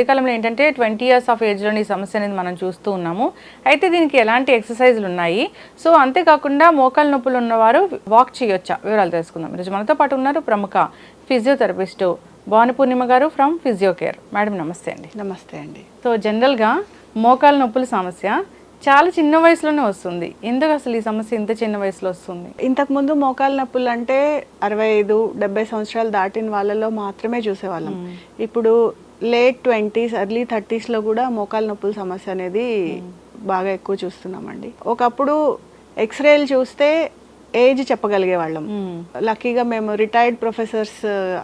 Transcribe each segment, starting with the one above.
ఈ కాలంలో ఏంటంటే 20 years ఆఫ్ ఏజ్లోని సమస్య అనేది మనం చూస్తూ ఉన్నాము. అయితే దీనికి ఎలాంటి ఎక్సర్సైజులు ఉన్నాయి, సో అంతేకాకుండా మోకాలు నొప్పులు ఉన్నవారు వాక్ చేయొచ్చా, వివరాలు తెలుసుకుందాం. ఈరోజు మనతో పాటు ఉన్నారు ప్రముఖ ఫిజియోథెరపిస్ట్ భాను పూర్ణిమ గారు ఫ్రమ్ ఫిజియోకేర్. మేడం నమస్తే అండి. నమస్తే అండి. సో జనరల్గా మోకాలు నొప్పుల సమస్య చాలా చిన్న వయసులోనే వస్తుంది. ఎందుకు అసలు ఈ సమస్య ఇంత చిన్న వయసులో వస్తుంది? ఇంతకుముందు మోకాలు నొప్పులు అంటే 65-70 సంవత్సరాలు దాటిన వాళ్ళలో మాత్రమే చూసేవాళ్ళం. ఇప్పుడు లేట్ 20s ఎర్లీ 30sలో కూడా మోకాలు నొప్పుల సమస్య అనేది బాగా ఎక్కువ చూస్తున్నామండి. ఒకప్పుడు ఎక్స్రేలు చూస్తే ఏజ్ చెప్పగలిగే వాళ్ళం. లక్కీగా మేము రిటైర్డ్ ప్రొఫెసర్స్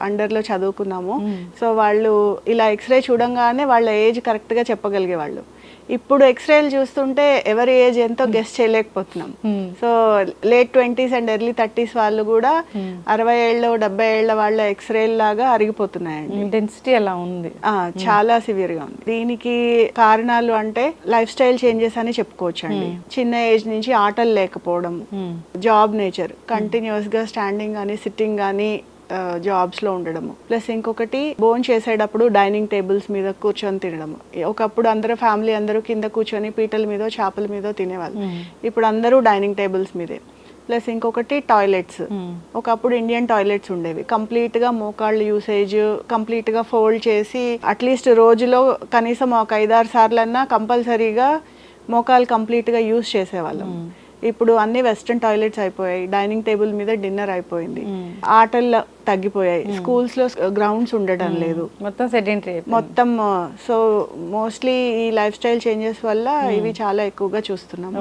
అండర్లో చదువుకున్నాము. సో వాళ్ళు ఇలా ఎక్స్రే చూడంగానే వాళ్ళ ఏజ్ కరెక్ట్గా చెప్పగలిగే వాళ్ళు. ఇప్పుడు ఎక్స్రేలు చూస్తుంటే ఎవరి ఏజ్ ఎంతో గెస్ చేయలేకపోతున్నాం. So late 20s and early 30s వాళ్ళు కూడా 60 ఏళ్ళు 70 ఏళ్ళ వాళ్ళ ఎక్స్రేల్ లాగా అరిగిపోతున్నాయండి. డెన్సిటీ అలా ఉంది, చాలా సివియర్ గా ఉంది. దీనికి కారణాలు అంటే లైఫ్ స్టైల్ చేంజెస్ అని చెప్పుకోవచ్చు అండి. చిన్న ఏజ్ నుంచి ఆటలు లేకపోవడం, జాబ్ నేచర్, కంటిన్యూస్ గా స్టాండింగ్ కానీ సిట్టింగ్ కానీ జాబ్స్ లో ఉండడము, ప్లస్ ఇంకొకటి భోజనం చేసేటప్పుడు డైనింగ్ టేబుల్స్ మీద కూర్చొని తినడము. ఒకప్పుడు ఫ్యామిలీ అందరూ కింద కూర్చొని పీటల మీద చేపల మీద తినేవాళ్ళు. ఇప్పుడు అందరూ డైనింగ్ టేబుల్స్ మీదే. ప్లస్ ఇంకొకటి టాయిలెట్స్. ఒకప్పుడు ఇండియన్ టాయిలెట్స్ ఉండేవి, కంప్లీట్ గా మోకాళ్ళ యూసేజ్ కంప్లీట్ గా ఫోల్డ్ చేసి అట్లీస్ట్ రోజులో కనీసం ఒక 5-6 సార్లన్నా కంపల్సరీగా మోకాలు కంప్లీట్ గా యూజ్ చేసేవాళ్ళం. ఇప్పుడు అన్ని వెస్ట్రన్ టాయిలెట్స్ అయిపోయాయి, డైనింగ్ టేబుల్ మీద డిన్నర్ అయిపోయింది, ఆటల్లో తగ్గిపోయాయి, స్కూల్స్ లో గ్రౌండ్స్ ఉండటం లేదు, మొత్తం సెడెంటరీ మొత్తం. సో మోస్ట్లీ ఈ లైఫ్ స్టైల్ చేంజెస్ వల్ల ఇవి చాలా ఎక్కువగా చూస్తున్నాం.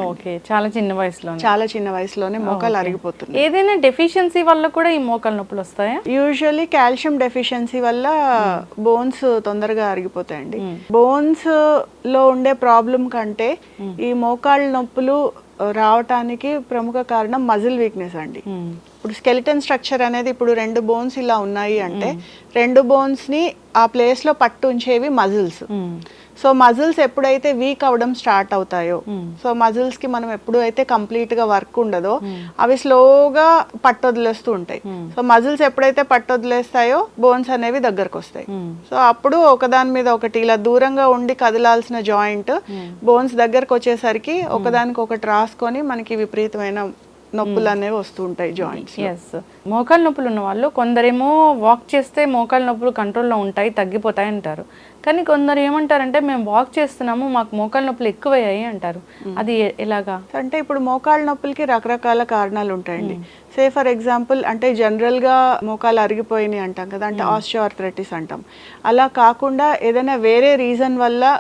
చాలా చిన్న వయసులోనే మోకాలు అరిగిపోతుంది. ఏదైనా డెఫిషియన్సీ వల్ల కూడా ఈ మోకాలు నొప్పులు వస్తాయా? యూజువల్లీ కాల్షియం డెఫిషియన్సీ వల్ల బోన్స్ తొందరగా అరిగిపోతాయండి. బోన్స్ లో ఉండే ప్రాబ్లం కంటే ఈ మోకాళ్ళ నొప్పులు రావటానికి ప్రముఖ కారణం మజిల్ వీక్నెస్ అండి. ఇప్పుడు స్కెలిటన్ స్ట్రక్చర్ అనేది ఇప్పుడు 2 బోన్స్ ఇలా ఉన్నాయి అంటే 2 బోన్స్ ని ఆ ప్లేస్ లో పట్టు ఉంచేవి మజిల్స్. సో మజిల్స్ ఎప్పుడైతే వీక్ అవడం స్టార్ట్ అవుతాయో, సో మజిల్స్ కి మనం ఎప్పుడైతే కంప్లీట్ గా వర్క్ ఉండదో అవి స్లోగా పట్టు వదిలేస్తూ ఉంటాయి. సో మజిల్స్ ఎప్పుడైతే పట్టు వదిలేస్తాయో బోన్స్ అనేవి దగ్గరకు వస్తాయి. సో అప్పుడు ఒకదాని మీద ఒకటి ఇలా దూరంగా ఉండి కదలాల్సిన జాయింట్ బోన్స్ దగ్గరకు వచ్చేసరికి ఒకదానికి ఒకటి రాసుకొని మనకి విపరీతమైన నొప్పులు అనేవి వస్తూ ఉంటాయి జాయింట్స్. మోకాలు నొప్పులు ఉన్న వాళ్ళు కొందరేమో వాక్ చేస్తే మోకాలు నొప్పులు కంట్రోల్లో ఉంటాయి, తగ్గిపోతాయి అంటారు. కానీ కొందరు ఏమంటారంటే మేము వాక్ చేస్తున్నాము, మాకు మోకాలు నొప్పులు ఎక్కువయ్యాయి అంటారు. అది ఎలాగా అంటే ఇప్పుడు మోకాళ్ళ నొప్పులకి రకరకాల కారణాలు ఉంటాయండి. సే ఫర్ ఎగ్జాంపుల్ అంటే జనరల్గా మోకాలు అరిగిపోయినాయి అంటాం కదా, అంటే ఆస్టియోఆర్థరైటిస్ అంటాం. అలా కాకుండా ఏదైనా వేరే రీజన్ వల్ల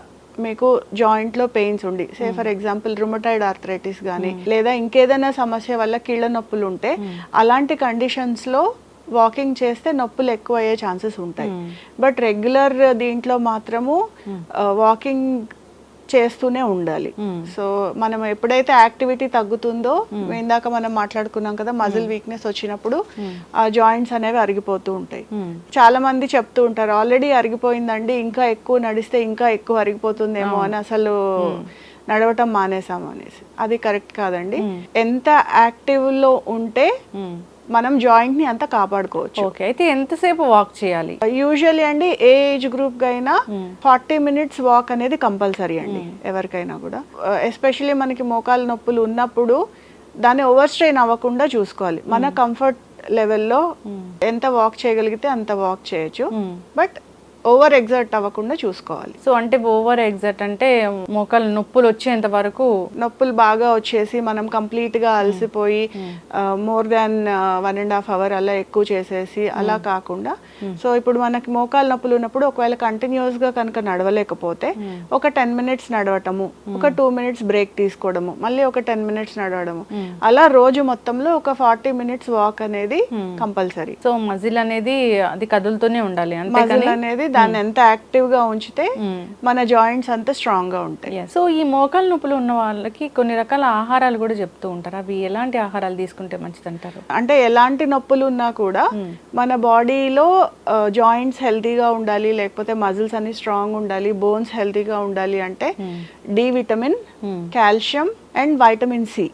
మీకు జాయింట్ లో పెయిన్స్ ఉండి, say for example rheumatoid arthritis కానీ లేదా ఇంకేదైనా సమస్య వల్ల కీళ్ళ నొప్పులు ఉంటే అలాంటి కండిషన్స్ లో వాకింగ్ చేస్తే నొప్పులు ఎక్కువ అయ్యే ఛాన్సెస్ ఉంటాయి. బట్ రెగ్యులర్ దీంట్లో మాత్రము వాకింగ్ చేస్తూనే ఉండాలి. సో మనం ఎప్పుడైతే యాక్టివిటీ తగ్గుతుందో, ఇందాక మనం మాట్లాడుకున్నాం కదా మజిల్ వీక్నెస్ వచ్చినప్పుడు ఆ జాయింట్స్ అనేవి అరిగిపోతూ ఉంటాయి. చాలా మంది చెప్తూ ఉంటారు ఆల్రెడీ అరిగిపోయిందండి, ఇంకా ఎక్కువ నడిస్తే ఇంకా ఎక్కువ అరిగిపోతుందేమో అని అసలు నడవటం మానేసాము అనేసి. అది కరెక్ట్ కాదండి. ఎంత యాక్టివ్ లో ఉంటే మనం జాయింట్ ని అంతా కాపాడుకోవచ్చు. అయితే ఎంతసేపు వాక్ చేయాలి? యూజువల్లీ అండి ఏ ఏజ్ గ్రూప్ కి అయినా 40 minutes వాక్ అనేది కంపల్సరీ అండి ఎవరికైనా కూడా. ఎస్పెషల్లీ మనకి మోకాలు నొప్పులు ఉన్నప్పుడు దాన్ని ఓవర్ స్ట్రెయిన్ అవ్వకుండా చూసుకోవాలి. మన కంఫర్ట్ లెవెల్లో ఎంత వాక్ చేయగలిగితే అంత వాక్ చేయొచ్చు, బట్ ఓవర్ ఎగ్జర్ట్ అవ్వకుండా చూసుకోవాలి. సో అంటే ఓవర్ ఎగ్జర్ట్ అంటే మోకాలు నొప్పులు వచ్చేంత వరకు, నొప్పులు బాగా వచ్చేసి మనం కంప్లీట్ గా అలసిపోయి మోర్ దాన్ 1.5 hour అలా ఎక్కువ చేసేసి అలా కాకుండా, సో ఇప్పుడు మనకి మోకాలు నొప్పులు ఉన్నప్పుడు ఒకవేళ కంటిన్యూస్ గా కనుక నడవలేకపోతే ఒక 10 minutes నడవటము, ఒక 2 minutes బ్రేక్ తీసుకోవడము, మళ్ళీ ఒక 10 minutes నడవడము, అలా రోజు మొత్తంలో ఒక 40 minutes వాక్ అనేది కంపల్సరీ. సో మజిల్ అనేది అది కదులుతూనే ఉండాలి. మజిల్ అనేది దాన్ని ఎంత యాక్టివ్ గా ఉంచితే మన జాయింట్స్ అంత స్ట్రాంగ్ గా ఉంటాయి. సో ఈ మోకాలు నొప్పులు ఉన్న వాళ్ళకి కొన్ని రకాల ఆహారాలు కూడా చెప్తూ ఉంటారు, అవి ఎలాంటి ఆహారాలు తీసుకుంటే మంచిది అంటారు? అంటే ఎలాంటి నొప్పులు ఉన్నా కూడా మన బాడీలో జాయింట్స్ హెల్తీగా ఉండాలి, లేకపోతే మజిల్స్ అన్ని స్ట్రాంగ్ ఉండాలి, బోన్స్ హెల్తీగా ఉండాలి అంటే D vitamin, calcium, and vitamin C.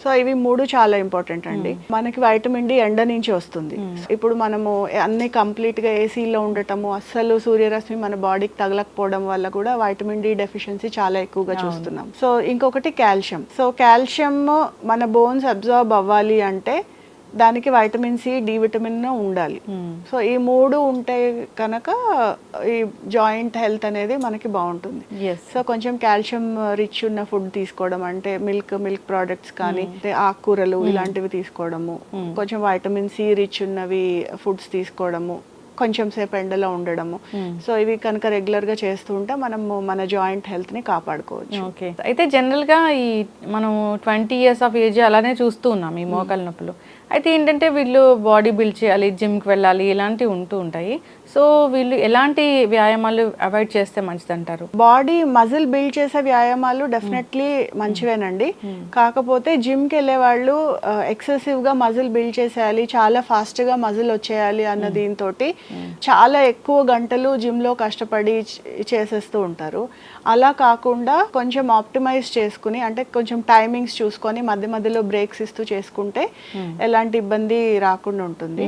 So ఇవి 3 చాలా ఇంపార్టెంట్ అండి. మనకి వైటమిన్ డి ఎండ నుంచి వస్తుంది. ఇప్పుడు మనము అన్ని కంప్లీట్ గా ఏసీలో ఉండటము, అస్సలు సూర్యరశ్మి మన బాడీకి తగలకపోవడం వల్ల కూడా వైటమిన్ డి డెఫిషియన్సీ చాలా ఎక్కువగా చూస్తున్నాం. సో ఇంకొకటి కాల్షియం. సో కాల్షియం మన బోన్స్ అబ్జార్బ్ అవ్వాలి అంటే దానికి వైటమిన్ సి, డి విటమిన్ ఉండాలి. సో ఈ 3 ఉంటే కనుక ఈ జాయింట్ హెల్త్ అనేది మనకి బాగుంటుంది. సో కొంచెం కాల్షియం రిచ్ ఉన్న ఫుడ్ తీసుకోవడం, అంటే మిల్క్ ప్రోడక్ట్స్ కానీ ఆకుకూరలు ఇలాంటివి తీసుకోవడము, కొంచెం వైటమిన్ సి రిచ్ ఉన్నవి ఫుడ్స్ తీసుకోవడము, కొంచెం సేపు ఎండలో ఉండడము. సో ఇవి కనుక రెగ్యులర్ గా చేస్తూ ఉంటే మనము మన జాయింట్ హెల్త్ ని కాపాడుకోవచ్చు. ఓకే. అయితే జనరల్ గా ఈ మనం 20 years ఆఫ్ ఏజ్ అలానే చూస్తూ ఉన్నాం ఈ మోకాల నొప్పులు. అయితే ఏంటంటే వీళ్ళు బాడీ బిల్డ్ చేయాలి, జిమ్కి వెళ్ళాలి, ఇలాంటివి ఉంటూ ఉంటాయి. సో వీళ్ళు ఎలాంటి వ్యాయామాలు అవాయిడ్ చేస్తే మంచిది అంటారు? బాడీ మజిల్ బిల్డ్ చేసే వ్యాయామాలు డెఫినెట్లీ మంచివేనండి. కాకపోతే జిమ్కి వెళ్ళే వాళ్ళు ఎక్సెసివ్గా మజిల్ బిల్డ్ చేసేయాలి, చాలా ఫాస్ట్గా మజిల్ వచ్చేయాలి అన్న దీంతో చాలా ఎక్కువ గంటలు జిమ్లో కష్టపడి చేసేస్తూ ఉంటారు. అలా కాకుండా కొంచెం ఆప్టిమైజ్ చేసుకుని, అంటే కొంచెం టైమింగ్స్ చూసుకొని మధ్య మధ్యలో బ్రేక్స్ ఇస్తూ చేసుకుంటే ఎలాంటి ఇబ్బంది రాకుండా ఉంటుంది.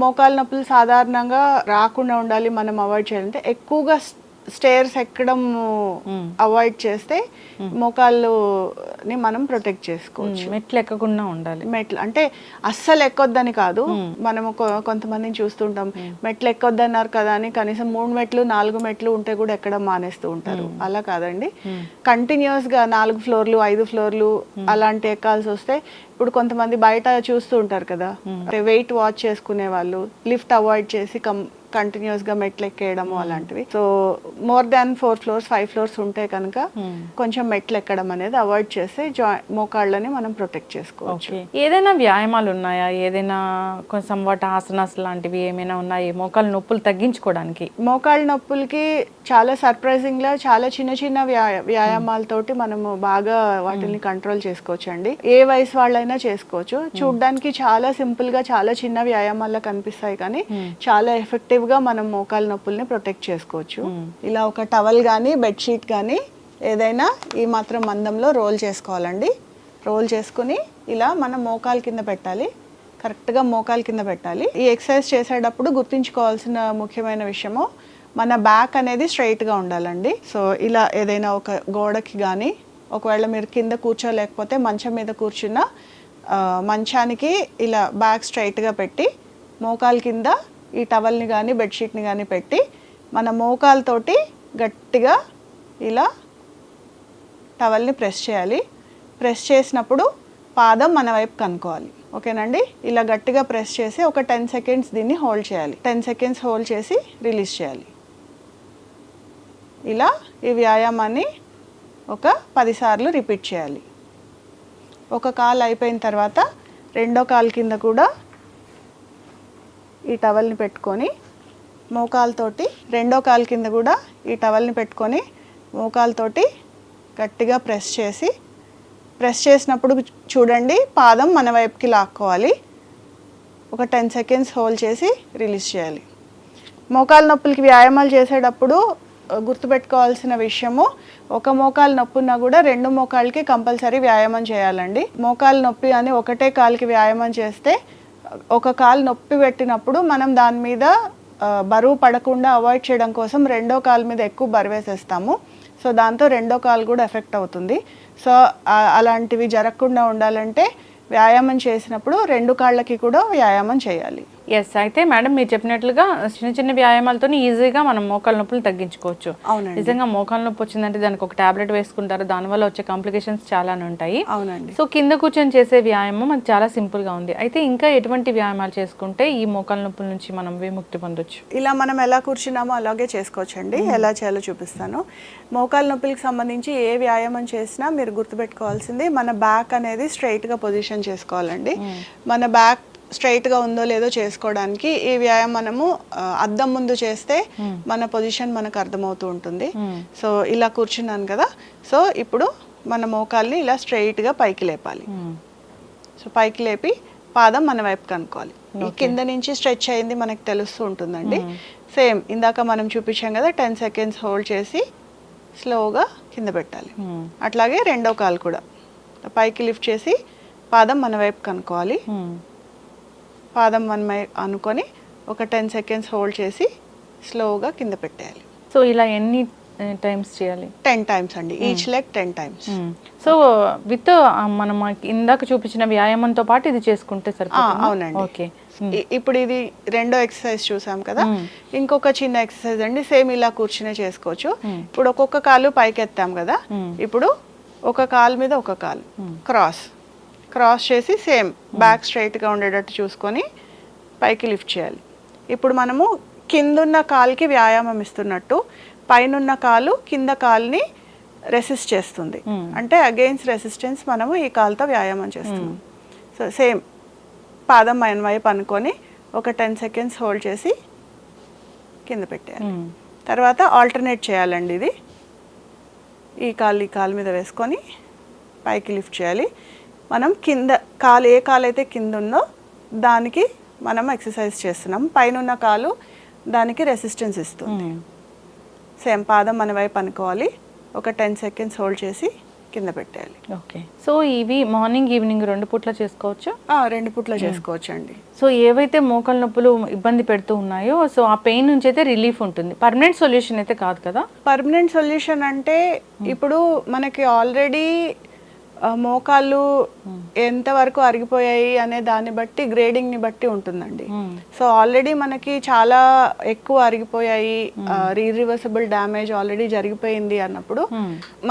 మోకాలు నొప్పులు సాధారణంగా రాకుండా ఉండాలి, మనం అవాయిడ్ చేయాలంటే ఎక్కువగా స్టేర్స్ ఎక్కడం అవాయిడ్ చేస్తే మోకాళ్ళని మనం ప్రొటెక్ట్ చేసుకోవచ్చు. మెట్లు ఎక్కకుండా ఉండాలి. మెట్లు అంటే అస్సలు ఎక్కొద్దని కాదు, మనము కొంతమందిని చూస్తుంటాం మెట్లు ఎక్కొద్దన్నారు కదా అని కనీసం 3 మెట్లు 4 మెట్లు ఉంటే కూడా ఎక్కడం మానేస్తూ ఉంటారు. అలా కాదండి, కంటిన్యూస్ గా 4 ఫ్లోర్లు 5 ఫ్లోర్లు అలాంటి ఎక్కాల్సి వస్తే, ఇప్పుడు కొంతమంది బయట చూస్తూ ఉంటారు కదా, వెయిట్ వాచ్ చేసుకునే వాళ్ళు లిఫ్ట్ అవాయిడ్ చేసి కంటిన్యూస్ గా మెట్లు ఎక్కేయడము అలాంటివి. So more than 4 floors 5 floors ఉంటే కనుక కొంచెం మెట్లు ఎక్కడం అనేది అవాయిడ్ చేస్తే మోకాళ్ళని మనం ప్రొటెక్ట్ చేసుకోవచ్చు. ఏదైనా వ్యాయామాలు ఉన్నాయా, ఏదైనా కొంచెం వాటి ఆసనాస్ లాంటివి ఏమైనా ఉన్నాయి మోకాళ్ళ నొప్పులు తగ్గించుకోవడానికి? మోకాళ్ళ నొప్పులకి చాలా సర్ప్రైజింగ్ గా చాలా చిన్న చిన్న వ్యాయామాలతోటి మనము బాగా వాటిని కంట్రోల్ చేసుకోవచ్చు అండి. ఏ వయసు వాళ్ళైనా చేసుకోవచ్చు. చూడడానికి చాలా సింపుల్ గా చాలా చిన్న వ్యాయామాల్లో కనిపిస్తాయి, కానీ చాలా ఎఫెక్టివ్ గా మనం మోకాళ్ళ నొప్పుల్ని ప్రొటెక్ట్ చేసుకోవచ్చు. ఇలా ఒక టవల్ కానీ బెడ్షీట్ కానీ ఏదైనా ఈ మాత్రం మందంలో రోల్ చేసుకోవాలండి. రోల్ చేసుకుని ఇలా మనం మోకాలు కింద పెట్టాలి, కరెక్ట్గా మోకాలు కింద పెట్టాలి. ఈ ఎక్సర్సైజ్ చేసేటప్పుడు గుర్తుంచుకోవాల్సిన ముఖ్యమైన విషయము, మన బ్యాక్ అనేది స్ట్రైట్గా ఉండాలండి. సో ఇలా ఏదైనా ఒక గోడకి కానీ, ఒకవేళ మీరు కింద కూర్చోలేకపోతే మంచం మీద కూర్చున్న మంచానికి ఇలా బ్యాక్ స్ట్రైట్గా పెట్టి మోకాలు కింద ఈ టవల్ని కానీ బెడ్షీట్ని కానీ పెట్టి మన మోకాలతోటి గట్టిగా ఇలా టవల్ని ప్రెస్ చేయాలి. ప్రెస్ చేసినప్పుడు పాదం మన వైపు కనుక్కోవాలి. ఓకేనండి, ఇలా గట్టిగా ప్రెస్ చేసి ఒక 10 seconds దీన్ని హోల్డ్ చేయాలి. 10 seconds హోల్డ్ చేసి రిలీజ్ చేయాలి. ఇలా ఈ వ్యాయామాన్ని ఒక 10 సార్లు రిపీట్ చేయాలి. ఒక కాలు అయిపోయిన తర్వాత రెండో కాలు కింద కూడా ఈ టవల్ని పెట్టుకొని మోకాలతోటి, రెండో కాలు కింద కూడా ఈ టవల్ని పెట్టుకొని మోకాలతోటి గట్టిగా ప్రెస్ చేసినప్పుడు చూడండి పాదం మన వైపుకి లాక్కోవాలి. ఒక 10 seconds హోల్డ్ చేసి రిలీజ్ చేయాలి. మోకాలు నొప్పులకి వ్యాయామాలు చేసేటప్పుడు గుర్తుపెట్టుకోవాల్సిన విషయము, ఒక మోకాలు నొప్పి ఉన్నా కూడా 2 మోకాళ్ళకి కంపల్సరీ వ్యాయామం చేయాలండి. మోకాలు నొప్పి అని ఒకటే కాలుకి వ్యాయామం చేస్తే, ఒక కాలు నొప్పి పెట్టినప్పుడు మనం దాని మీద బరువు పడకుండా అవాయిడ్ చేయడం కోసం రెండో కాలు మీద ఎక్కువ బరువేసేస్తాము. సో దాంతో రెండో కాలు కూడా ఎఫెక్ట్ అవుతుంది. సో అలాంటివి జరగకుండా ఉండాలంటే వ్యాయామం చేసినప్పుడు 2 కాళ్ళకి కూడా వ్యాయామం చేయాలి. ఎస్, అయితే మేడం మీరు చెప్పినట్లుగా చిన్న చిన్న వ్యాయామాలతో ఈజీగా మనం మోకాళ్ళ నొప్పులు తగ్గించుకోవచ్చు. అవునండి, నిజంగా మోకాళ్ళ నొప్పి వచ్చిందంటే దానికి ఒక టాబ్లెట్ వేసుకుంటారు, దానివల్ల వచ్చే కాంప్లికేషన్స్ చాలానే ఉంటాయి. అవునండి. సో కింద కూర్చొని చేసే వ్యాయామం అది చాలా సింపుల్గా ఉంది. అయితే ఇంకా ఎటువంటి వ్యాయామాలు చేసుకుంటే ఈ మోకాళ్ళ నొప్పుల నుంచి మనం విముక్తి పొందొచ్చు? ఇలా మనం ఎలా కూర్చున్నామో అలాగే చేసుకోవచ్చు అండి. ఎలా చేయాలో చూపిస్తాను. మోకాళ్ళ నొప్పులకి సంబంధించి ఏ వ్యాయామం చేసినా మీరు గుర్తుపెట్టుకోవాల్సింది, మన బ్యాక్ అనేది స్ట్రైట్గా పొజిషన్ చేసుకోవాలండి. మన బ్యాక్ స్ట్రైట్గా ఉందో లేదో చేసుకోవడానికి ఈ వ్యాయామము అద్దం ముందు చేస్తే మన పొజిషన్ మనకు అర్థమవుతూ ఉంటుంది. సో ఇలా కూర్చున్నాను కదా, సో ఇప్పుడు మన మోకాల్ని ఇలా స్ట్రైట్గా పైకి లేపాలి. సో పైకి లేపి పాదం మన వైపు కనుక్కోవాలి. ఈ కింద నుంచి స్ట్రెచ్ అయింది మనకు తెలుస్తూ ఉంటుందండి. సేమ్ ఇందాక మనం చూపించాం కదా, 10 seconds హోల్డ్ చేసి స్లోగా కింద పెట్టాలి. అట్లాగే రెండో కాలు కూడా పైకి లిఫ్ట్ చేసి పాదం మన వైపు కనుక్కోవాలి. పాదం మన వైపు అనుకొని ఒక 10 seconds హోల్డ్ చేసి స్లోగా కింద పెట్టేయాలి. సో ఇలా ఎన్ని టైమ్స్ చేయాలి? 10 times అండి, each leg 10 times. So with మనం ఇందాక చూపించిన వ్యాయామంతో పాటు ఇది చేసుకుంటే సరిపోతుంది. అవునండి. ఓకే. ఇప్పుడు ఇది రెండో ఎక్సర్సైజ్ చూసాం కదా, ఇంకొక చిన్న ఎక్సర్సైజ్ అండి, సేమ్ ఇలా కూర్చునే చేసుకోవచ్చు. ఇప్పుడు ఒక్కొక్క కాలు పైకి ఎత్తాం కదా, ఇప్పుడు ఒక కాలు మీద ఒక కాలు క్రాస్ చేసి సేమ్ బ్యాక్ స్ట్రైట్గా ఉండేటట్టు చూసుకొని పైకి లిఫ్ట్ చేయాలి. ఇప్పుడు మనము కిందున్న కాలుకి వ్యాయామం ఇస్తున్నట్టు పైనున్న కాలు కింద కాలుని రెసిస్ట్ చేస్తుంది, అంటే అగెయిన్స్ రెసిస్టెన్స్ మనము ఈ కాలుతో వ్యాయామం చేస్తున్నాం. సో సేమ్ పాదం మన వైపు అనుకొని ఒక 10 seconds హోల్డ్ చేసి కింద పెట్టేయాలి. తర్వాత ఆల్టర్నేట్ చేయాలండి, ఇది ఈ కాలు మీద వేసుకొని పైకి లిఫ్ట్ చేయాలి. మనం కింద కాలు ఏ కాలు అయితే కింద ఉందో దానికి మనం ఎక్సర్సైజ్ చేస్తున్నాం, పైన ఉన్న కాలు దానికి రెసిస్టెన్స్ ఇస్తుంది. సేమ్ పాదం మన వైపు అనుకోవాలి, ఒక 10 seconds హోల్డ్ చేసి కింద పెట్టేయాలి. ఓకే. సో ఇవి మార్నింగ్ ఈవినింగ్ 2 పూట్ల చేసుకోవచ్చు? 2 పూట్ల చేసుకోవచ్చు అండి. సో ఏవైతే మోకాళ్ళ నొప్పులు ఇబ్బంది పెడుతూ ఉన్నాయో సో ఆ పెయిన్ నుంచి అయితే రిలీఫ్ ఉంటుంది, పర్మనెంట్ సొల్యూషన్ అయితే కాదు కదా? పర్మనెంట్ సొల్యూషన్ అంటే ఇప్పుడు మనకి ఆల్రెడీ మోకాళ్ళు ఎంతవరకు అరిగిపోయాయి అనే దాన్ని బట్టి గ్రేడింగ్ని బట్టి ఉంటుందండి. సో ఆల్రెడీ మనకి చాలా ఎక్కువ అరిగిపోయాయి, ఇర్రివర్సిబుల్ డ్యామేజ్ ఆల్రెడీ జరిగిపోయింది అన్నప్పుడు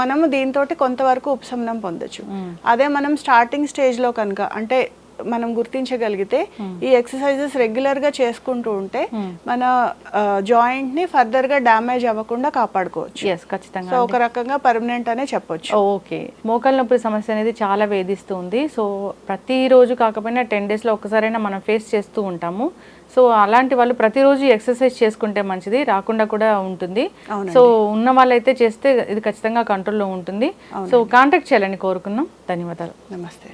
మనము దీంతో కొంతవరకు ఉపశమనం పొందొచ్చు. అదే మనం స్టార్టింగ్ స్టేజ్లో కనుక అంటే మనం గుర్తించగలిగితే ఈ ఎక్సర్సైజెస్ రెగ్యులర్గా చేసుకుంటూ ఉంటే మన జాయింట్ని ఫర్దర్గా డ్యామేజ్ అవ్వకుండా కాపాడుకోవచ్చు. ఖచ్చితంగా. సో ఒక రకంగా పర్మనెంట్ అనే చెప్పొచ్చు. ఓకే. మోకాళ్ళ నొప్పి సమస్య అనేది చాలా వేధిస్తుంది. సో ప్రతిరోజు కాకపోయినా 10 daysలో ఒక్కసారైనా మనం ఫేస్ చేస్తూ ఉంటాము. సో అలాంటి వాళ్ళు ప్రతిరోజు ఎక్సర్సైజ్ చేసుకుంటే మంచిది, రాకుండా కూడా ఉంటుంది. సో ఉన్న వాళ్ళైతే చేస్తే ఇది ఖచ్చితంగా కంట్రోల్లో ఉంటుంది. సో కాంటాక్ట్ చేయాలని కోరుకున్నాం. ధన్యవాదాలు. నమస్తే.